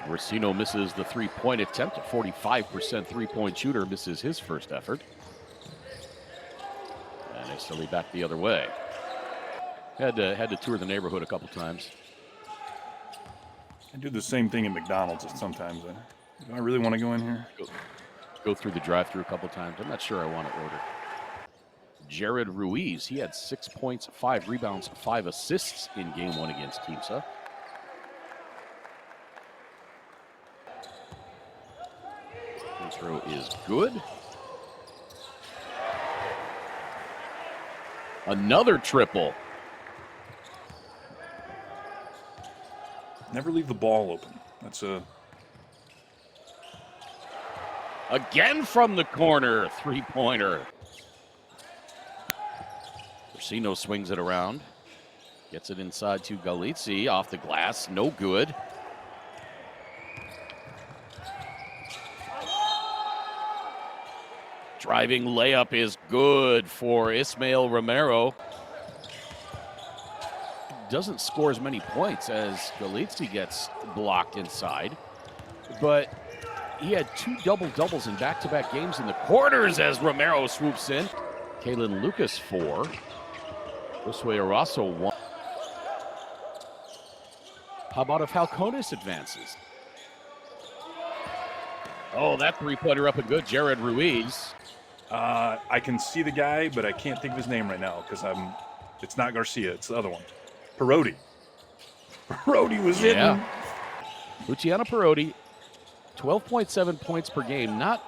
Racino misses the three-point attempt. A 45% three-point shooter misses his first effort. And Esteli back the other way. Had to tour the neighborhood a couple times. I do the same thing at McDonald's sometimes. Do I really want to go in here? Go through the drive-thru a couple times. I'm not sure I want to order. Jared Ruiz, he had 6 points, 5 rebounds, 5 assists in game 1 against Quimsa. Free throw is good. Another triple. Never leave the ball open. That's a... Again from the corner, three-pointer. Racino swings it around. Gets it inside to Galizzi, off the glass, no good. Driving layup is good for Ismael Romero. Doesn't score as many points as Galizzi gets blocked inside, but he had 2 double-doubles in back-to-back games in the quarters as Romero swoops in. Kalen Lucas 4. Josue Arasso 1. How about if Falcones advances? Oh, that three-pointer up and good. Jared Ruiz. I can see the guy, but I can't think of his name right now because it's not Garcia, it's the other one. Perotti. Perotti was hitting. Luciano Perotti, 12.7 points per game. Not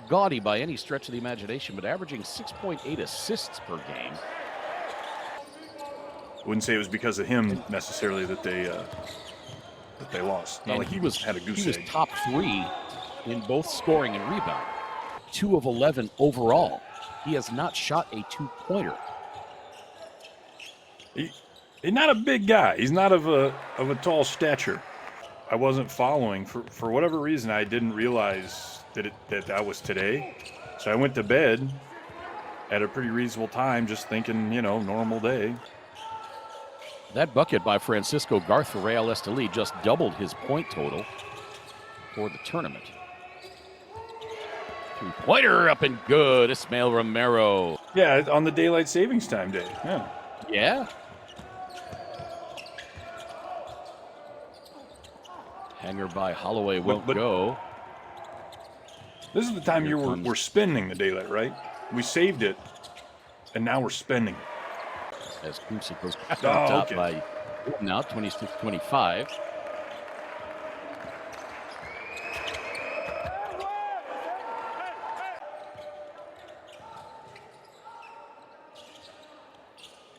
gaudy by any stretch of the imagination, but averaging 6.8 assists per game. I wouldn't say it was because of him necessarily that they lost. Not and like he had a goose He was egg. top 3 in both scoring and rebound. 2 of 11 overall. He has not shot a two-pointer. He's not a big guy. He's not of a tall stature. I wasn't following for whatever reason. I didn't realize that was today. So I went to bed at a pretty reasonable time, just thinking, normal day. That bucket by Francisco Garth for Real Esteli just doubled his point total for the tournament. Three-pointer up and good. Ismael Romero. Yeah, on the daylight savings time day. Yeah. Hanger by Holloway won't go. This is the time we're spending the daylight, right? We saved it, and now we're spending it. As Quimsa goes back on top by now 26-25.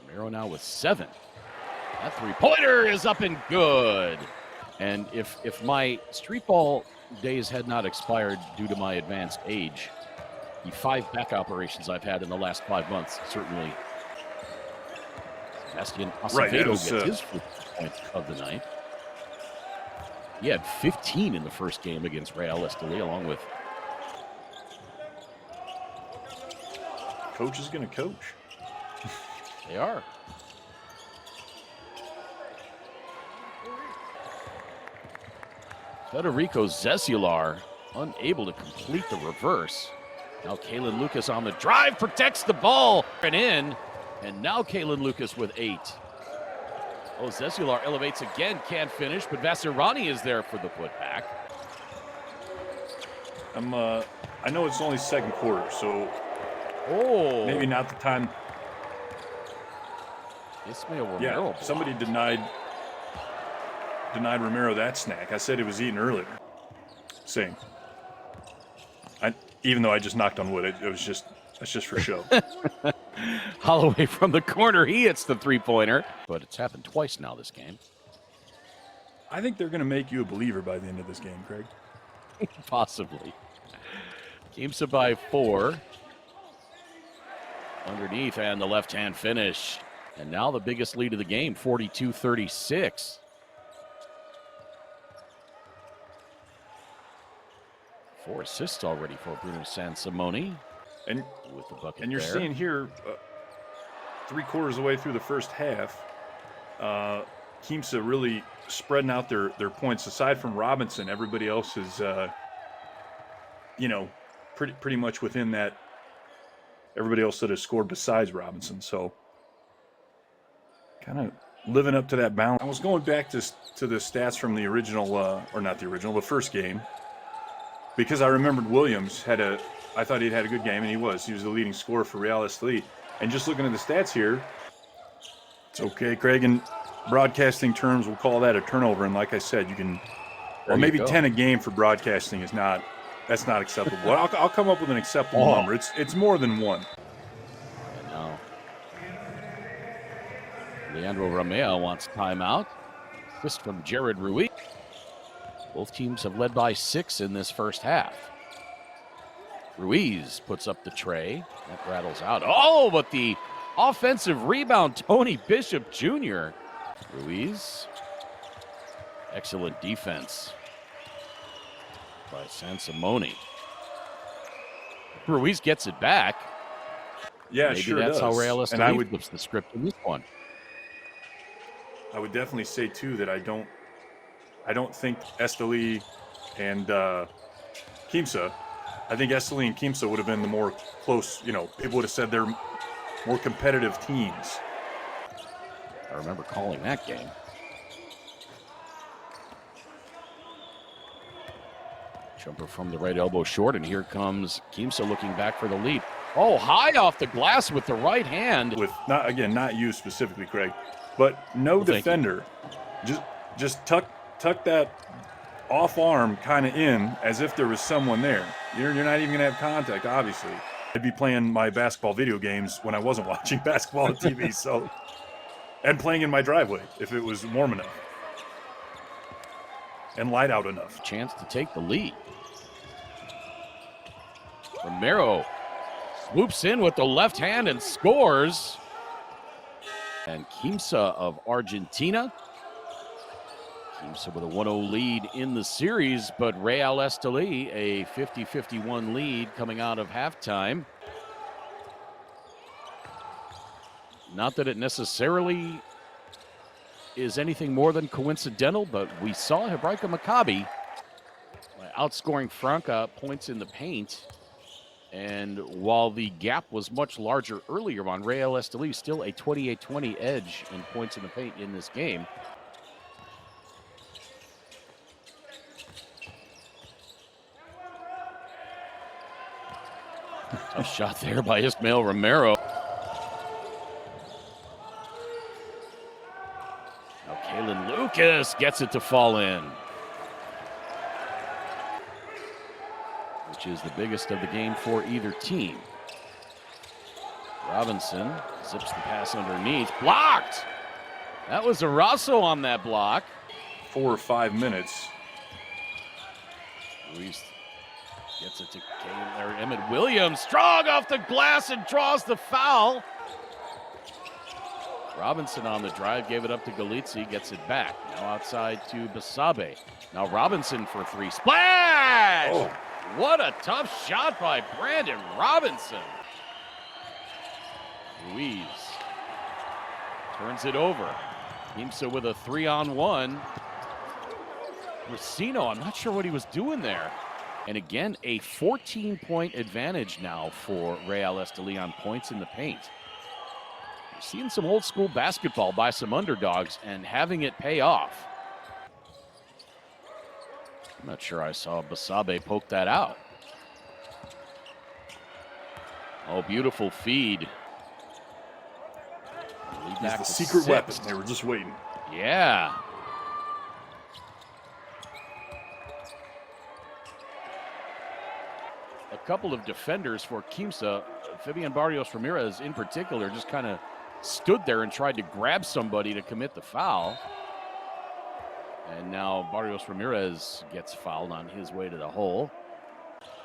Romero now with 7. That three-pointer is up and good. And if my street ball days had not expired due to my advanced age, the 5 back operations I've had in the last 5 months certainly. Sebastian Acevedo gets his first point of the night. He had 15 in the first game against Real Esteli, along with. Coach is going to coach. They are. Federico Zezular unable to complete the reverse. Now Kalen Lucas on the drive, protects the ball and in. And now Kalen Lucas with 8. Oh, Zezular elevates again, can't finish, but Vassarani is there for the putback. I know it's only second quarter, so maybe not the time. Ismael Romero. Yeah, somebody denied Romero that snack. I said it was eaten earlier. Same. Even though I just knocked on wood, that's just for show. Holloway from the corner, he hits the three-pointer. But it's happened twice now this game. I think they're going to make you a believer by the end of this game, Craig. Possibly. Quimsa by 4. Underneath, and the left-hand finish. And now the biggest lead of the game, 42-36. Four assists already for Bruno Sansimoni. And with the bucket, and you're seeing here, 3/4 of the way through the first half, Quimsa really spreading out their points. Aside from Robinson, everybody else is, you know, pretty much within that. Everybody else that has scored besides Robinson, so kind of living up to that balance. I was going back to the stats from the original, or not the original, the first game, because I remembered Williams I thought he'd had a good game, and he was. He was the leading scorer for Real Estelí. And just looking at the stats here, it's okay, Craig. In broadcasting terms, we'll call that a turnover. And like I said, you can, well, maybe 10 a game for broadcasting is not. That's not acceptable. I'll come up with an acceptable number. It's more than one. And now Leandro Romeo wants timeout. Assist from Jared Ruiz. Both teams have led by 6 in this first half. Ruiz puts up the tray. That rattles out. Oh, but the offensive rebound, Tony Bishop Jr. Ruiz. Excellent defense by Sansimone. Ruiz gets it back. Yeah, maybe sure that's does. how Real And I Estelí would flips the script in this one. I would definitely say too that I don't think Estelí and Quimsa. I think Estelí and Quimsa would have been the more close. You know, people would have said they're more competitive teams. I remember calling that game. Jumper from the right elbow short, and here comes Quimsa looking back for the lead. Oh, high off the glass with the right hand. With not you specifically, Craig, but no defender. Just tuck that off arm kind of in as if there was someone there. You're not even gonna have contact, obviously. I'd be playing my basketball video games when I wasn't watching basketball on TV, so, and playing in my driveway if it was warm enough and light out enough. Chance to take the lead. Romero swoops in with the left hand and scores. And Quimsa of Argentina. Quimsa with a 1-0 lead in the series, but Real Estelí a 50-51 lead coming out of halftime. Not that it necessarily is anything more than coincidental, but we saw Hebraica Maccabi outscoring Franca points in the paint. And while the gap was much larger earlier on, Real Estelí still a 28-20 edge in points in the paint in this game. Tough shot there by Ismael Romero. Now Kalen Lucas gets it to fall in, which is the biggest of the game for either team. Robinson zips the pass underneath. Blocked! That was Arasso on that block. 4 or 5 minutes. Ruiz gets it to Emmett Williams. Strong off the glass and draws the foul. Robinson on the drive, gave it up to Galizzi, gets it back. Now outside to Basabe. Now Robinson for 3. Splash! Oh. What a tough shot by Brandon Robinson. Ruiz turns it over. Quimsa with a 3-on-1. Racino, I'm not sure what he was doing there. And again, a 14-point advantage now for Real Estelí on points in the paint. We're seeing some old school basketball by some underdogs and having it pay off. I'm not sure I saw Basabe poke that out. Oh, beautiful feed. He's the secret weapon. They were just waiting. Yeah. A couple of defenders for Quimsa, Fabian Barrios Ramirez in particular, just kind of stood there and tried to grab somebody to commit the foul. And now Barrios Ramirez gets fouled on his way to the hole.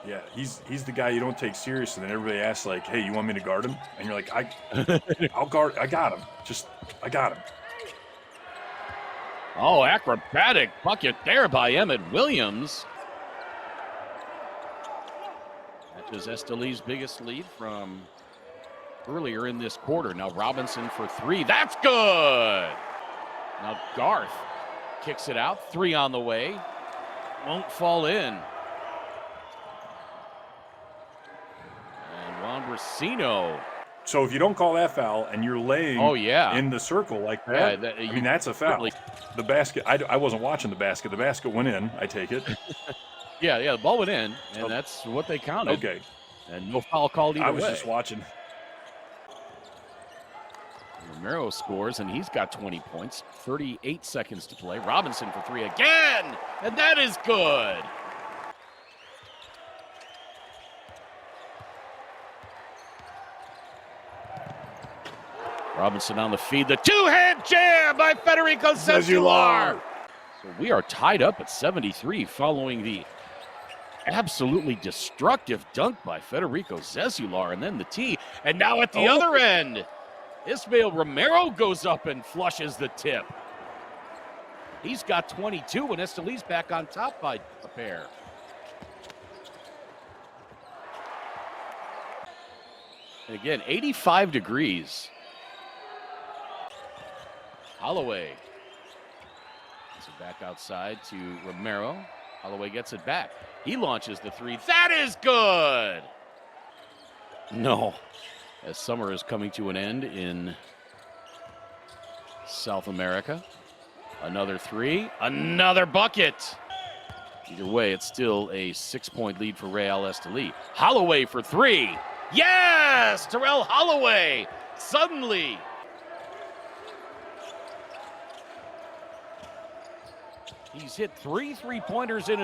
Yeah, he's the guy you don't take seriously. And everybody asks, like, hey, you want me to guard him? And you're like, I'll guard. I got him. I got him. Oh, acrobatic bucket there by Emmett Williams. That is Estelí's biggest lead from earlier in this quarter. Now Robinson for 3. That's good. Now Garth kicks it out. 3 on the way. Won't fall in. And Juan Brasino. So if you don't call that foul and you're laying in the circle like that, I mean, that's a foul. The basket, I wasn't watching the basket. The basket went in, I take it. Yeah, the ball went in, and that's what they counted. Okay. And no foul called either way. I was just watching. Romero scores, and he's got 20 points. 38 seconds to play. Robinson for 3 again, and that is good. Robinson on the feed. The two-hand jam by Federico Zezular. So we are tied up at 73 following the absolutely destructive dunk by Federico Zezular, and then the tee. And now at the other end, Ismael Romero goes up and flushes the tip. He's got 22, and Esteli's back on top by a pair. And again, 85 degrees. Holloway gets it back outside to Romero. Holloway gets it back. He launches the 3. That is good! No. As summer is coming to an end in South America. Another 3. Another bucket! Either way, it's still a 6-point lead for Real Esteli. Holloway for 3. Yes! Terrell Holloway! Suddenly... he's hit 3 3-pointers in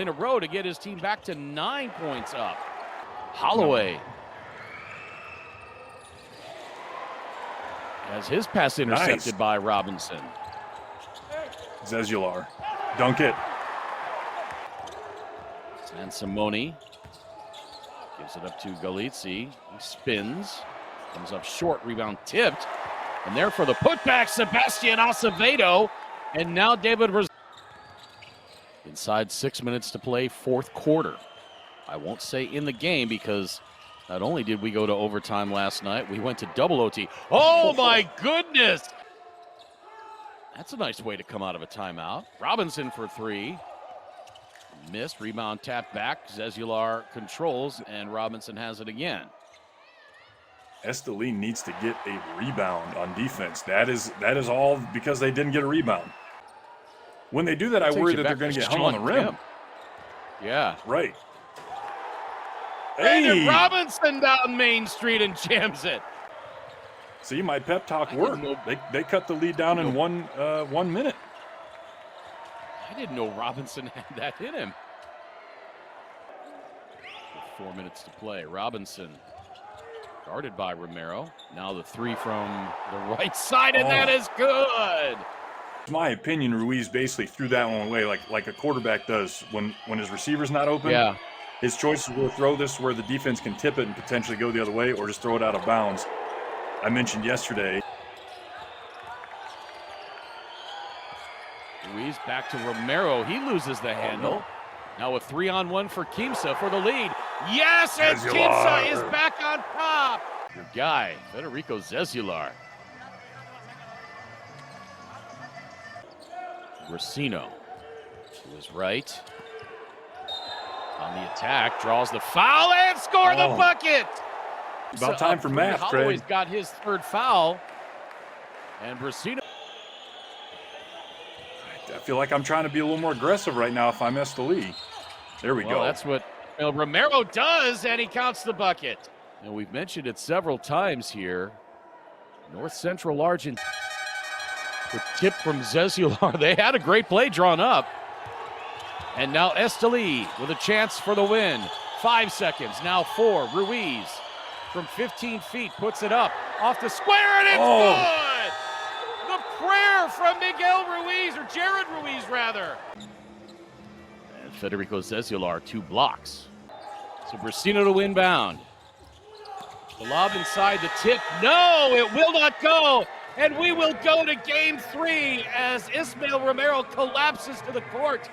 a row to get his team back to 9 points up. Holloway has his pass intercepted by Robinson. Zezular, dunk it. And Simone gives it up to Galizzi. He spins, comes up short, rebound tipped. And there for the putback, Sebastian Acevedo. And now David inside 6 minutes to play, fourth quarter. I won't say in the game because not only did we go to overtime last night, we went to double OT. Oh my goodness! That's a nice way to come out of a timeout. Robinson for 3. Missed, rebound tapped back. Zezular controls, and Robinson has it again. Esteli needs to get a rebound on defense. That is all because they didn't get a rebound. When they do that, I worry that they're going to get hung on the rim. Yeah. Right. Hey! Robinson down Main Street and jams it. See, my pep talk worked. They cut the lead down in 1 minute. I didn't know Robinson had that in him. 4 minutes to play. Robinson guarded by Romero. Now the 3 from the right side, and that is good. In my opinion, Ruiz basically threw that one away like a quarterback does when his receiver's not open. Yeah. His choices were throw this where the defense can tip it and potentially go the other way, or just throw it out of bounds. I mentioned yesterday. Ruiz back to Romero. He loses the handle. Now a 3-on-1 for Quimsa for the lead. Yes, and Quimsa is back on top. Your guy, Federico Zezular. Brasino to his right. On the attack, draws the foul and score the bucket. About time for math, Craig. Holloway's got his 3rd foul. And Brasino. I feel like I'm trying to be a little more aggressive right now if I'm Esteli. There we go. That's what Romero does, and he counts the bucket. And we've mentioned it several times here. North Central Argentina. The tip from Zezular. They had a great play drawn up. And now Esteli with a chance for the win. 5 seconds, now 4. Ruiz from 15 feet puts it up. Off the square, and it's good! The prayer from Miguel Ruiz, or Jared Ruiz, rather. And Federico Zezular, 2 blocks. So Brasino to inbound. The lob inside the tip. No, it will not go. And we will go to game 3 as Ismael Romero collapses to the court.